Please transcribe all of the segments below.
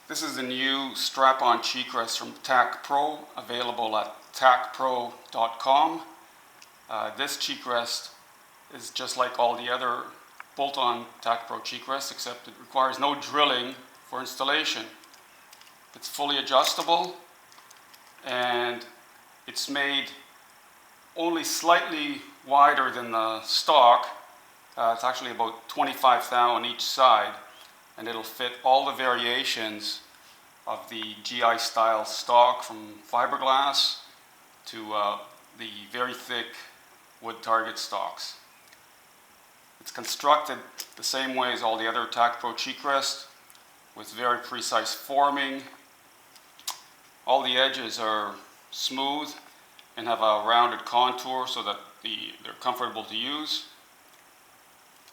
This is the new strap-on cheek rest from TAC PRO, available at tacpro.com. This cheek rest is just like all the other bolt-on TAC PRO cheek rests, except it requires no drilling for installation. It's fully adjustable, and it's made only slightly wider than the stock. It's actually about 25 thou on each side, and it'll fit all the variations of the GI style stock, from fiberglass to the very thick wood target stocks. It's constructed the same way as all the other TAC PRO cheek rests, with very precise forming. All the edges are smooth and have a rounded contour so that they're comfortable to use.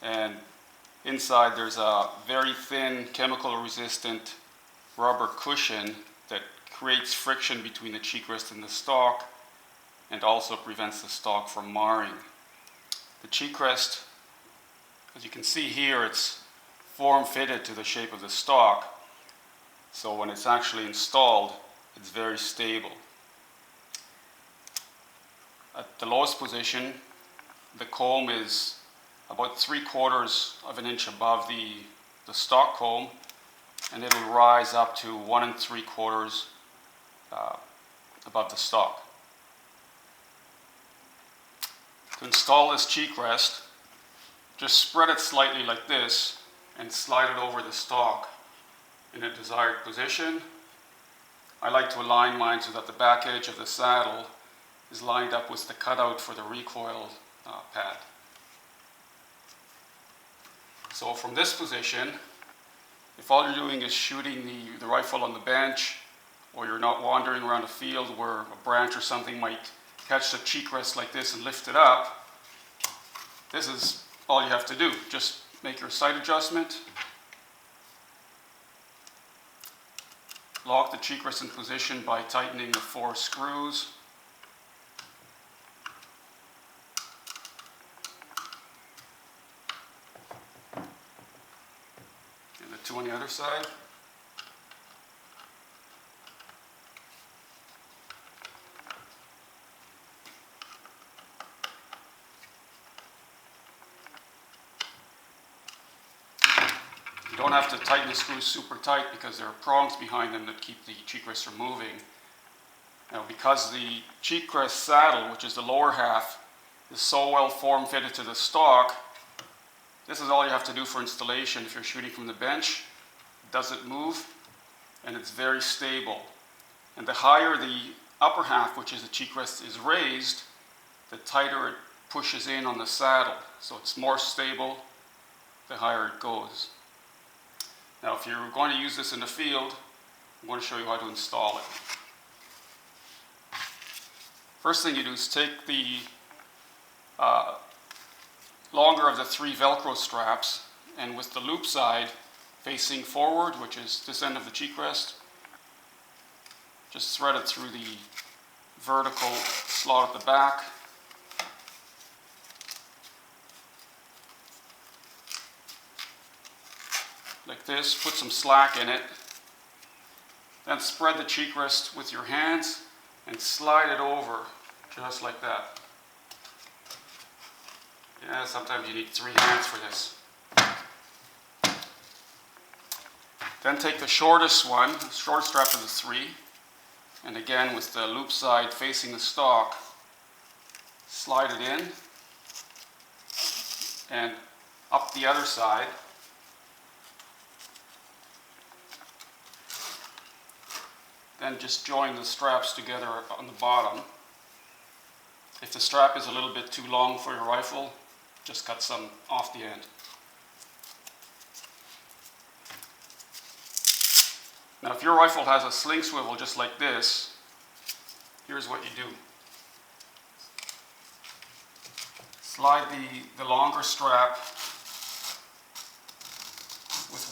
And inside there's a very thin chemical resistant rubber cushion that creates friction between the cheek rest and the stock, and also prevents the stock from marring. The cheek rest, as you can see here, it's form fitted to the shape of the stock, so when it's actually installed, it's very stable. At the lowest position, the comb is about 3/4 of an inch above the stock comb, and it'll rise up to 1 3/4 above the stock. To install this cheek rest, just spread it slightly like this and slide it over the stock in a desired position. I like to align mine so that the back edge of the saddle is lined up with the cutout for the recoil pad. So from this position, if all you're doing is shooting the rifle on the bench, or you're not wandering around a field where a branch or something might catch the cheek rest like this and lift it up, this is all you have to do. Just make your sight adjustment, lock the cheek rest in position by tightening the 4 screws, and the 2 on the other side. You don't have to tighten the screws super tight because there are prongs behind them that keep the cheek rest from moving. Now, because the cheek rest saddle, which is the lower half, is so well form fitted to the stock, this is all you have to do for installation. If you're shooting from the bench, it doesn't move, and it's very stable. And the higher the upper half, which is the cheek rest, is raised, the tighter it pushes in on the saddle. So it's more stable the higher it goes. Now, if you're going to use this in the field, I'm going to show you how to install it. First thing you do is take the longer of the 3 Velcro straps, and with the loop side facing forward, which is this end of the cheek rest, just thread it through the vertical slot at the back. Like this, put some slack in it, then spread the cheek rest with your hands and slide it over, just like that. Yeah, sometimes you need 3 hands for this. Then take the shortest one, the shortest strap of the 3, and again with the loop side facing the stock, slide it in, and up the other side. Then just join the straps together on the bottom. If the strap is a little bit too long for your rifle, just cut some off the end. Now, if your rifle has a sling swivel just like this, here's what you do. Slide the longer strap with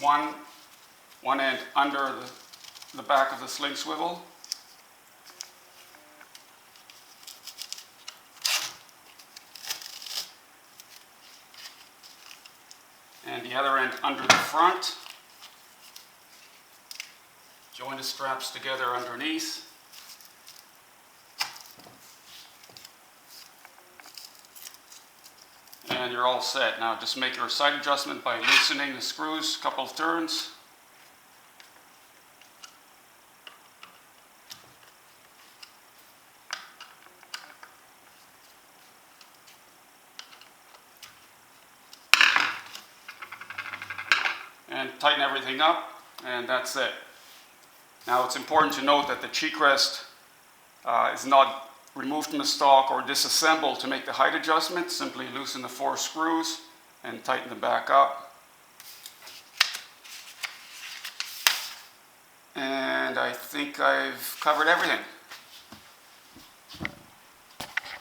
one end under the back of the sling swivel, and the other end under the front, Join the straps together underneath. And you're all set. Now just make your side adjustment by loosening the screws a couple of turns. And tighten everything up, and that's it. Now it's important to note that the cheek rest is not removed from the stock or disassembled to make the height adjustment. Simply loosen the 4 screws and tighten them back up. And I think I've covered everything.